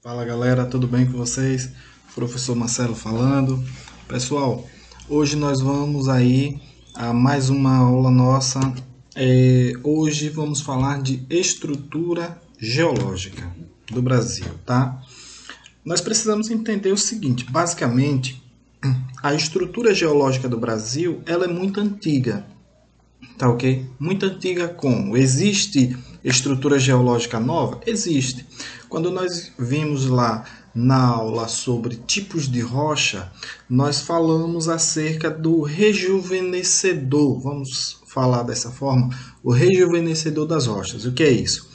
Fala galera, tudo bem com vocês? Professor Marcelo falando. Pessoal, hoje nós vamos aí a mais uma aula nossa. Hoje vamos falar de estrutura geológica do Brasil, tá? Nós precisamos entender o seguinte, basicamente, a estrutura geológica do Brasil, ela é muito antiga. Tá ok? Muito antiga como? Existe estrutura geológica nova? Existe. Quando nós vimos lá na aula sobre tipos de rocha, nós falamos acerca do rejuvenescedor. Vamos falar dessa forma? O rejuvenescedor das rochas. O que é isso?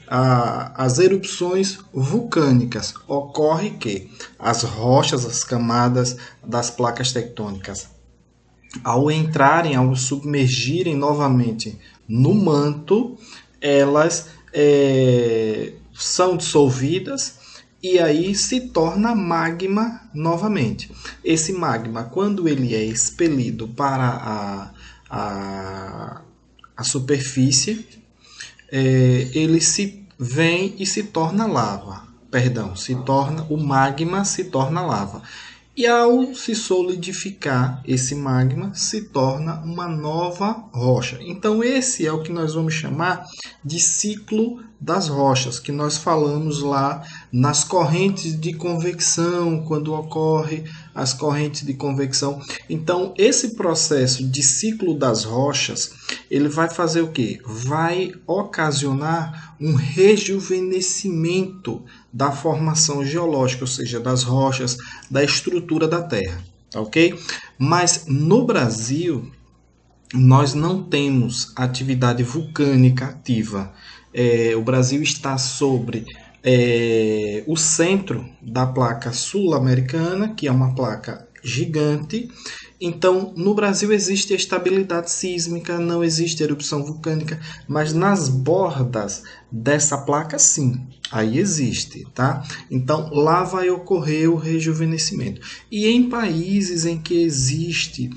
As erupções vulcânicas. Ocorre que as rochas, as camadas das placas tectônicas, ao submergirem novamente no manto, elas são dissolvidas e aí se torna magma novamente. Esse magma, quando ele é expelido para a superfície, ele se vem e se torna lava. Perdão, o magma se torna lava. E ao se solidificar esse magma, se torna uma nova rocha. Então esse é o que nós vamos chamar de ciclo das rochas, que nós falamos lá nas correntes de convecção, quando ocorre as correntes de convecção. Então esse processo de ciclo das rochas, ele vai fazer o quê? Vai ocasionar um rejuvenescimento da formação geológica, ou seja, das rochas, da estrutura da Terra, ok? Mas no Brasil, nós não temos atividade vulcânica ativa. O Brasil está sobre o centro da placa sul-americana, que é uma placa gigante. Então, no Brasil existe estabilidade sísmica, não existe erupção vulcânica, mas nas bordas dessa placa, sim, aí existe, tá? Então, lá vai ocorrer o rejuvenescimento. E em países em que existe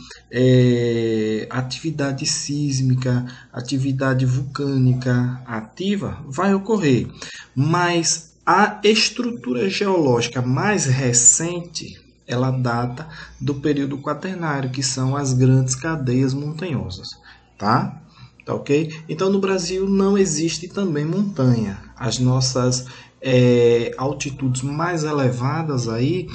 atividade sísmica, atividade vulcânica ativa, vai ocorrer. Mas a estrutura geológica mais recente, ela data do período quaternário, que são as grandes cadeias montanhosas, tá? Tá ok? Então no Brasil não existe também montanha. As nossas altitudes mais elevadas aí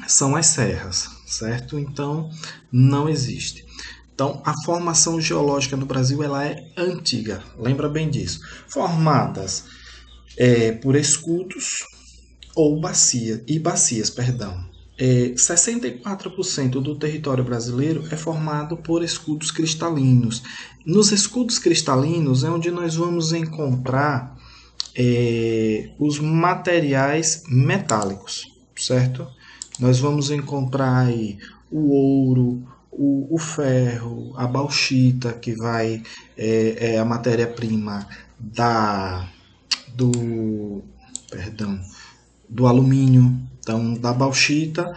são as serras, certo? Então não existe. Então a formação geológica no Brasil ela é antiga, lembra bem disso. Formadas por escudos ou bacias, perdão. 64% do território brasileiro é formado por escudos cristalinos. Nos escudos cristalinos é onde nós vamos encontrar os materiais metálicos, certo? Nós vamos encontrar aí o ouro, o ferro, a bauxita, que é a matéria-prima do alumínio. Então, da bauxita,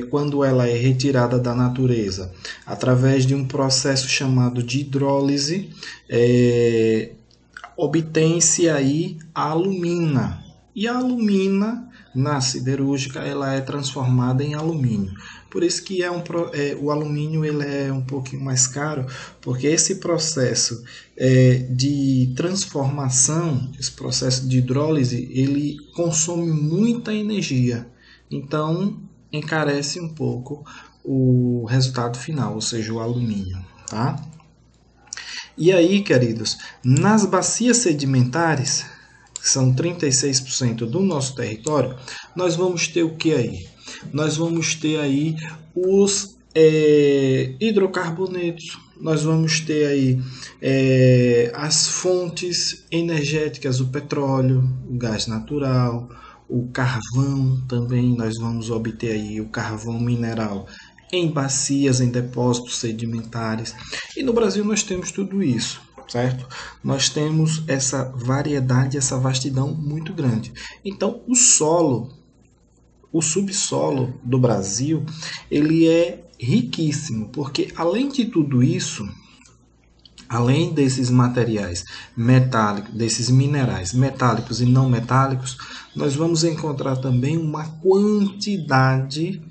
quando ela é retirada da natureza, através de um processo chamado de hidrólise, obtém-se aí a alumina. E a alumina, na siderúrgica, ela é transformada em alumínio. Por isso que o alumínio ele é um pouquinho mais caro, porque esse processo de transformação, esse processo de hidrólise, ele consome muita energia. Então, encarece um pouco o resultado final, ou seja, o alumínio, tá? E aí, queridos, nas bacias sedimentares, que são 36% do nosso território, nós vamos ter o que aí? Nós vamos ter aí os hidrocarbonetos, nós vamos ter aí as fontes energéticas, o petróleo, o gás natural, o carvão também, nós vamos obter aí o carvão mineral em bacias, em depósitos sedimentares. E no Brasil nós temos tudo isso, certo? Nós temos essa variedade, essa vastidão muito grande. Então, o subsolo do Brasil, ele é riquíssimo, porque além de tudo isso, Além desses materiais metálicos, desses minerais metálicos e não metálicos, nós vamos encontrar também uma quantidade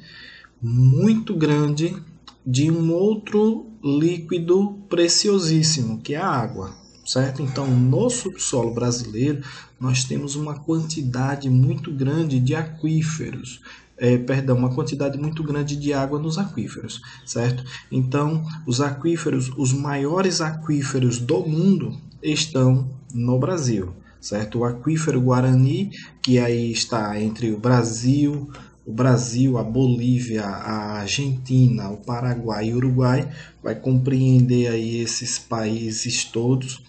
muito grande de um outro líquido preciosíssimo, que é a água, certo? Então, no subsolo brasileiro, nós temos uma quantidade muito grande de aquíferos, uma quantidade muito grande de água nos aquíferos, certo? Então, os aquíferos, os maiores aquíferos do mundo estão no Brasil, certo? O aquífero Guarani, que aí está entre o Brasil, a Bolívia, a Argentina, o Paraguai e o Uruguai, vai compreender aí esses países todos,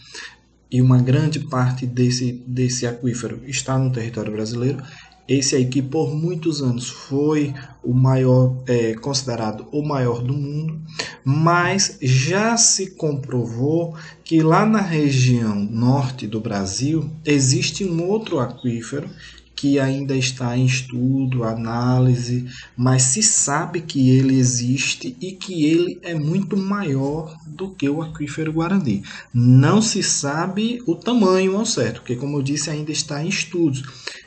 e uma grande parte desse aquífero está no território brasileiro. Esse aí que por muitos anos foi o maior, considerado o maior do mundo, mas já se comprovou que lá na região norte do Brasil existe um outro aquífero que ainda está em estudo, análise, mas se sabe que ele existe e que ele é muito maior do que o aquífero Guarani. Não se sabe o tamanho ao certo, porque, como eu disse, ainda está em estudos.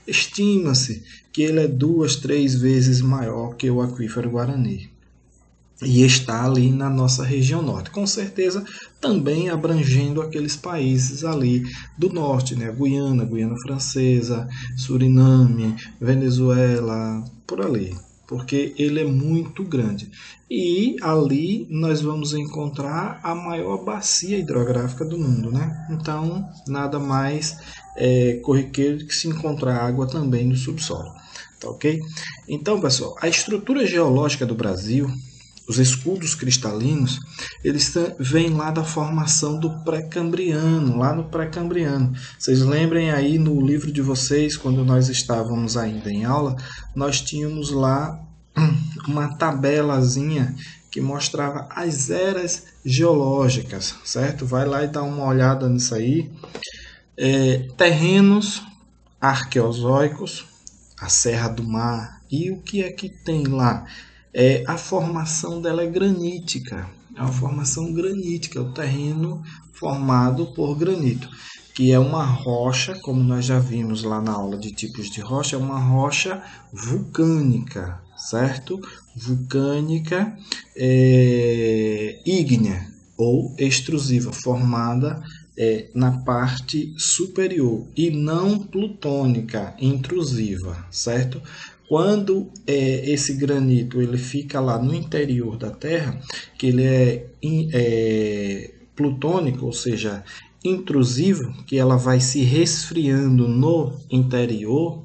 Estima-se que ele é 2, 3 vezes maior que o aquífero Guarani. E está ali na nossa região norte, com certeza também abrangendo aqueles países ali do norte, né? Guiana, Guiana Francesa, Suriname, Venezuela, por ali, porque ele é muito grande. E ali nós vamos encontrar a maior bacia hidrográfica do mundo, né? Então, nada mais corriqueiro que se encontrar água também no subsolo, tá ok? Então, pessoal, a estrutura geológica do Brasil, os escudos cristalinos, eles vêm lá da formação do pré-cambriano, lá no pré-cambriano. Vocês lembrem aí no livro de vocês, quando nós estávamos ainda em aula, nós tínhamos lá uma tabelazinha que mostrava as eras geológicas, certo? Vai lá e dá uma olhada nisso aí. Terrenos arqueozoicos, a Serra do Mar, e o que é que tem lá? A formação dela é granítica, é uma formação granítica, o terreno formado por granito, que é uma rocha, como nós já vimos lá na aula de tipos de rocha, é uma rocha vulcânica, certo? Vulcânica ígnea ou extrusiva, formada na parte superior, e não plutônica, intrusiva, certo? Quando esse granito ele fica lá no interior da Terra, que ele é plutônico, ou seja, intrusivo, que ela vai se resfriando no interior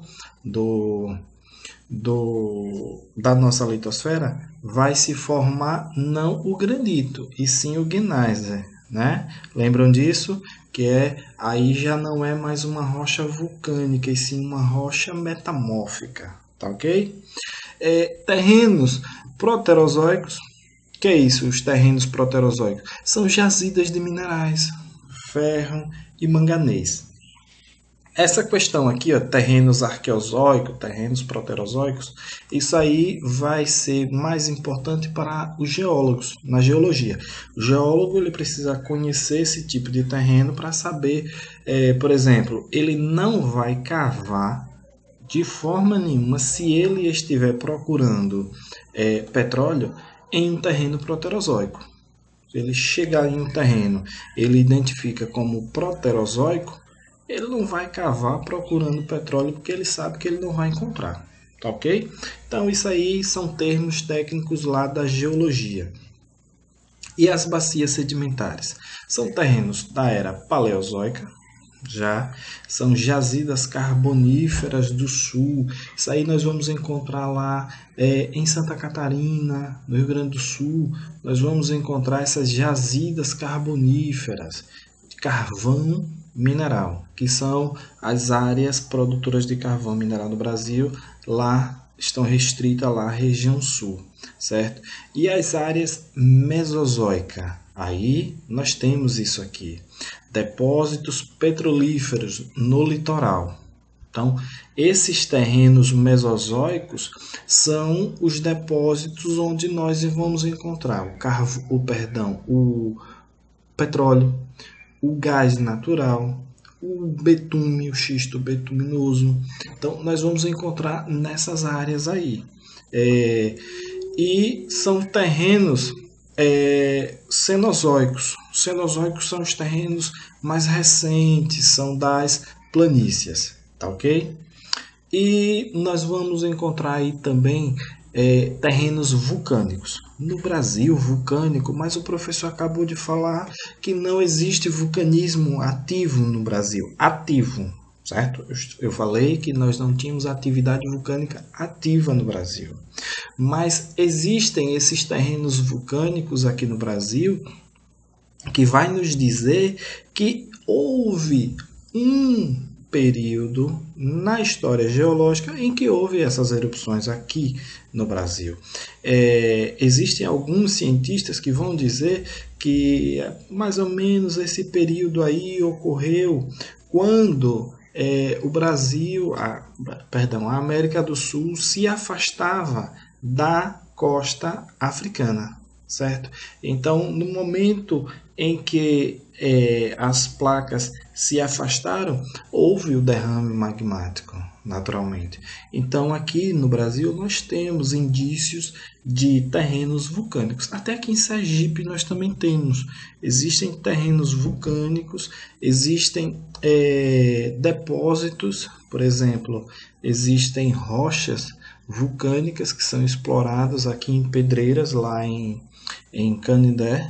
da nossa litosfera, vai se formar não o granito, e sim o gneisser, né? Lembram disso? Que aí já não é mais uma rocha vulcânica, e sim uma rocha metamórfica, tá ok? Terrenos proterozoicos, que é isso, os terrenos proterozoicos? São jazidas de minerais, ferro e manganês. Essa questão aqui, ó, terrenos arqueozoicos, terrenos proterozoicos, isso aí vai ser mais importante para os geólogos, na geologia. O geólogo ele precisa conhecer esse tipo de terreno para saber, por exemplo, ele não vai cavar de forma nenhuma se ele estiver procurando petróleo em um terreno proterozoico. Se ele chegar em um terreno, ele identifica como proterozoico, ele não vai cavar procurando petróleo porque ele sabe que ele não vai encontrar, tá ok? Então isso aí são termos técnicos lá da geologia. E as bacias sedimentares? São terrenos da era paleozoica, já são jazidas carboníferas do sul. Isso aí nós vamos encontrar lá em Santa Catarina, no Rio Grande do Sul. Nós vamos encontrar essas jazidas carboníferas de carvão mineral, que são as áreas produtoras de carvão mineral no Brasil. Lá estão restritas lá à região sul, certo? E as áreas mesozoicas, aí nós temos isso aqui, depósitos petrolíferos no litoral. Então, esses terrenos mesozoicos são os depósitos onde nós vamos encontrar petróleo, o gás natural, o betume, o xisto betuminoso. Então, nós vamos encontrar nessas áreas aí. E são terrenos cenozoicos. Os cenozoicos são os terrenos mais recentes, são das planícies, tá ok? E nós vamos encontrar aí também terrenos vulcânicos. No Brasil, vulcânico, mas o professor acabou de falar que não existe vulcanismo ativo no Brasil. Ativo, certo? Eu falei que nós não tínhamos atividade vulcânica ativa no Brasil. Mas existem esses terrenos vulcânicos aqui no Brasil que vai nos dizer que houve um período na história geológica em que houve essas erupções aqui no Brasil. Existem alguns cientistas que vão dizer que mais ou menos esse período aí ocorreu quando o Brasil, a América do Sul se afastava da costa africana, certo? Então, no momento em que as placas se afastaram, houve o derrame magmático, naturalmente. Então, aqui no Brasil, nós temos indícios de terrenos vulcânicos. Até aqui em Sergipe, nós também temos. Existem terrenos vulcânicos, existem depósitos, por exemplo, existem rochas vulcânicas que são exploradas aqui em pedreiras, lá em Canindé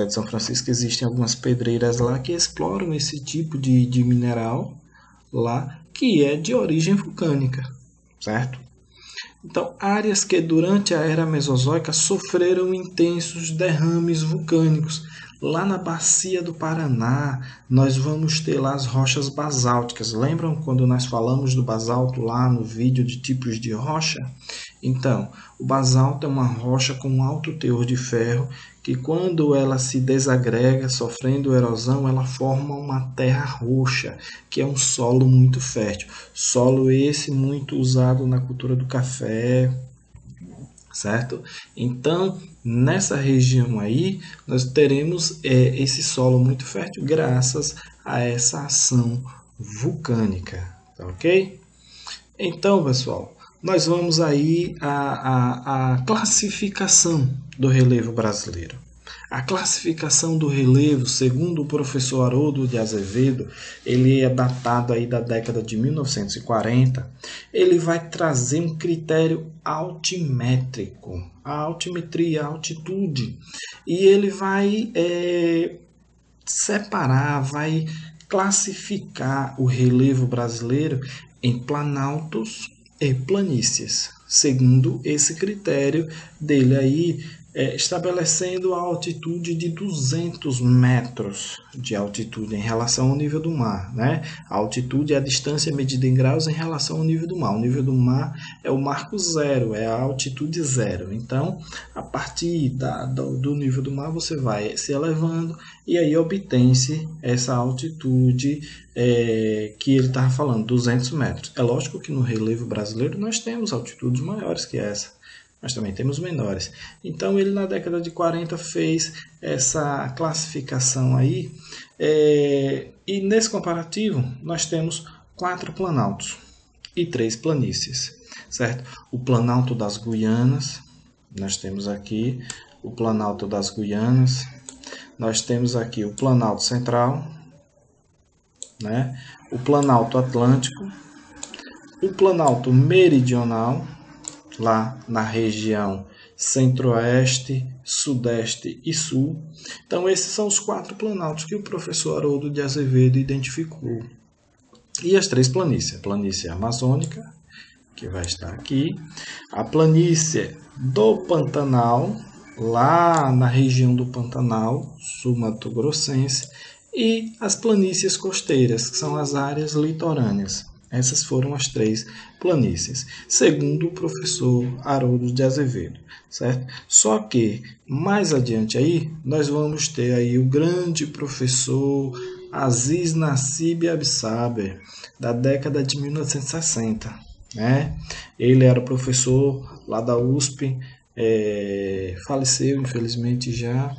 de São Francisco. Existem algumas pedreiras lá que exploram esse tipo de mineral lá, que é de origem vulcânica, certo? Então, áreas que durante a era mesozoica sofreram intensos derrames vulcânicos. Lá na bacia do Paraná, nós vamos ter lá as rochas basálticas. Lembram quando nós falamos do basalto lá no vídeo de tipos de rocha? Então, o basalto é uma rocha com alto teor de ferro que, quando ela se desagrega, sofrendo erosão, ela forma uma terra roxa, que é um solo muito fértil. Solo esse muito usado na cultura do café, certo? Então, nessa região aí, nós teremos esse solo muito fértil graças a essa ação vulcânica, tá ok? Então, pessoal, nós vamos aí à classificação do relevo brasileiro. A classificação do relevo, segundo o professor Haroldo de Azevedo, ele é datado aí da década de 1940. Ele vai trazer um critério altimétrico, a altimetria, a altitude, e ele vai separar, vai classificar o relevo brasileiro em planaltos e planícies, segundo esse critério dele aí, estabelecendo a altitude de 200 metros de altitude em relação ao nível do mar, né? A altitude é a distância medida em graus em relação ao nível do mar. O nível do mar é o marco zero, é a altitude zero. Então, a partir do nível do mar, você vai se elevando e aí obtém-se essa altitude que ele estava falando, 200 metros. É lógico que no relevo brasileiro nós temos altitudes maiores que essa, mas também temos menores. Então, ele na década de 40 fez essa classificação aí, e nesse comparativo nós temos 4 planaltos e 3 planícies, certo? O Planalto das Guianas, nós temos aqui o Planalto das Guianas, nós temos aqui o Planalto Central, né? O Planalto Atlântico, o Planalto Meridional, lá na região centro-oeste, sudeste e sul. Então, esses são os 4 planaltos que o professor Haroldo de Azevedo identificou. E as 3 planícies. A planície amazônica, que vai estar aqui. A planície do Pantanal, lá na região do Pantanal, sul-mato-grossense. E as planícies costeiras, que são as áreas litorâneas. Essas foram as 3 planícies, segundo o professor Haroldo de Azevedo, certo? Só que, mais adiante aí, nós vamos ter aí o grande professor Aziz Nassib Absaber, da década de 1960, né? Ele era professor lá da USP, faleceu, infelizmente, já.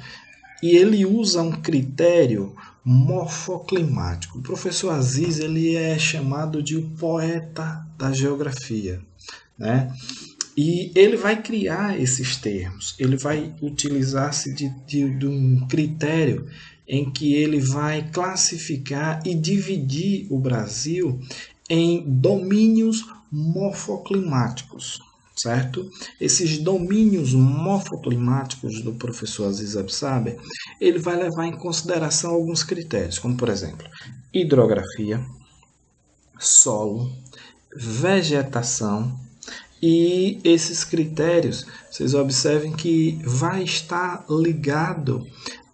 e ele usa um critério morfoclimático. O professor Aziz ele é chamado de o poeta da geografia, né? E ele vai criar esses termos, ele vai utilizar-se de um critério em que ele vai classificar e dividir o Brasil em domínios morfoclimáticos, certo? Esses domínios morfoclimáticos do professor Aziz Absaber, ele vai levar em consideração alguns critérios, como por exemplo, hidrografia, solo, vegetação, e esses critérios, vocês observem que vai estar ligado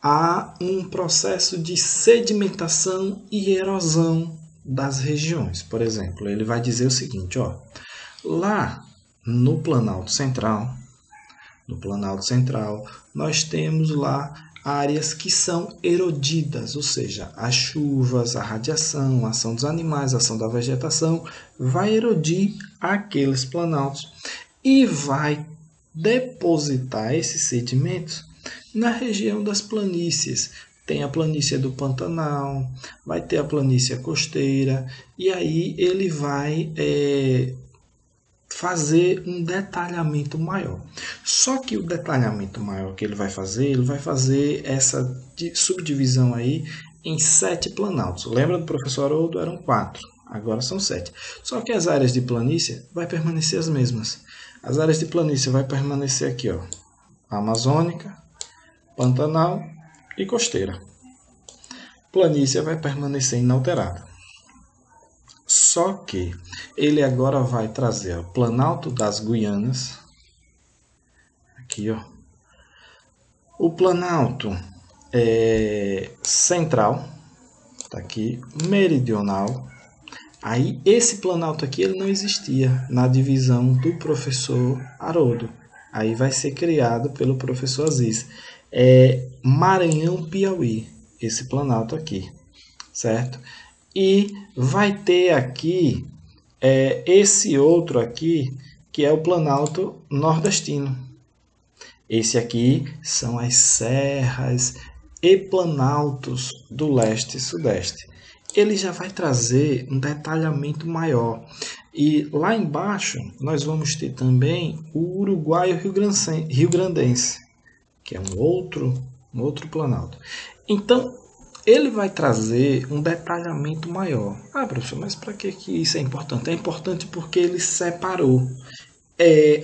a um processo de sedimentação e erosão das regiões. Por exemplo, ele vai dizer o seguinte, ó, lá no Planalto Central, nós temos lá áreas que são erodidas, ou seja, as chuvas, a radiação, a ação dos animais, a ação da vegetação vai erodir aqueles planaltos e vai depositar esses sedimentos na região das planícies. Tem a planície do Pantanal, vai ter a planície costeira, e aí ele vai fazer um detalhamento maior. Só que o detalhamento maior que ele vai fazer essa subdivisão aí em 7 planaltos. Lembra do professor Haroldo? Eram 4, agora são 7. Só que as áreas de planície vai permanecer as mesmas. As áreas de planície vai permanecer aqui, ó, amazônica, Pantanal e costeira. Planície vai permanecer inalterada. Só que ele agora vai trazer o Planalto das Guianas, aqui, ó, o Planalto Central, tá aqui, Meridional. Aí esse Planalto aqui ele não existia na divisão do professor Haroldo. Aí vai ser criado pelo professor Aziz. Maranhão, Piauí, esse Planalto aqui, certo? E vai ter aqui esse outro aqui, que é o Planalto Nordestino. Esse aqui são as serras e planaltos do leste e sudeste. Ele já vai trazer um detalhamento maior. E lá embaixo nós vamos ter também o Uruguaio Rio-Grandense, que é um outro planalto. Então, ele vai trazer um detalhamento maior. Ah, professor, mas para que isso é importante? É importante porque ele separou.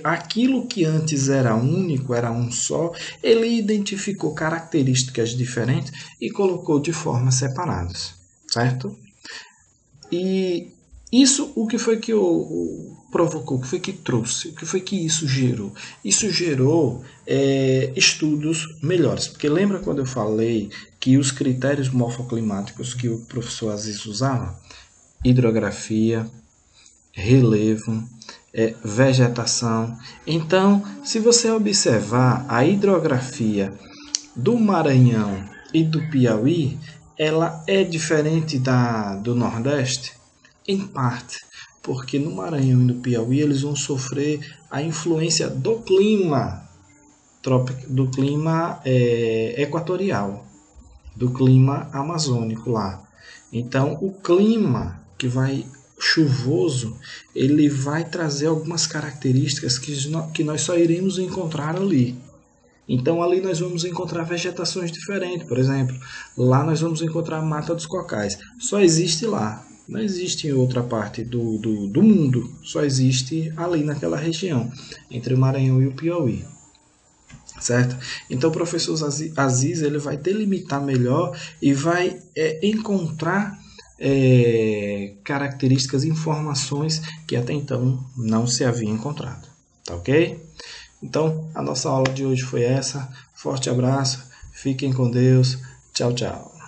Aquilo que antes era único, era um só, ele identificou características diferentes e colocou de forma separadas, certo? E isso, o que foi que provocou, o que foi que trouxe, o que foi que isso gerou? Isso gerou estudos melhores, porque lembra quando eu falei que os critérios morfoclimáticos que o professor Aziz usava? Hidrografia, relevo, vegetação. Então, se você observar a hidrografia do Maranhão e do Piauí, ela é diferente do Nordeste? Em parte, porque no Maranhão e no Piauí eles vão sofrer a influência do clima equatorial, do clima amazônico lá. Então, o clima que vai chuvoso, ele vai trazer algumas características que nós só iremos encontrar ali. Então, ali nós vamos encontrar vegetações diferentes. Por exemplo, lá nós vamos encontrar mata dos cocais. Só existe lá. Não existe em outra parte do mundo. Só existe ali naquela região, entre o Maranhão e o Piauí. Certo? Então, o professor Aziz ele vai delimitar melhor e vai encontrar características, informações que até então não se havia encontrado. Tá ok? Então, a nossa aula de hoje foi essa. Forte abraço, fiquem com Deus. Tchau, tchau.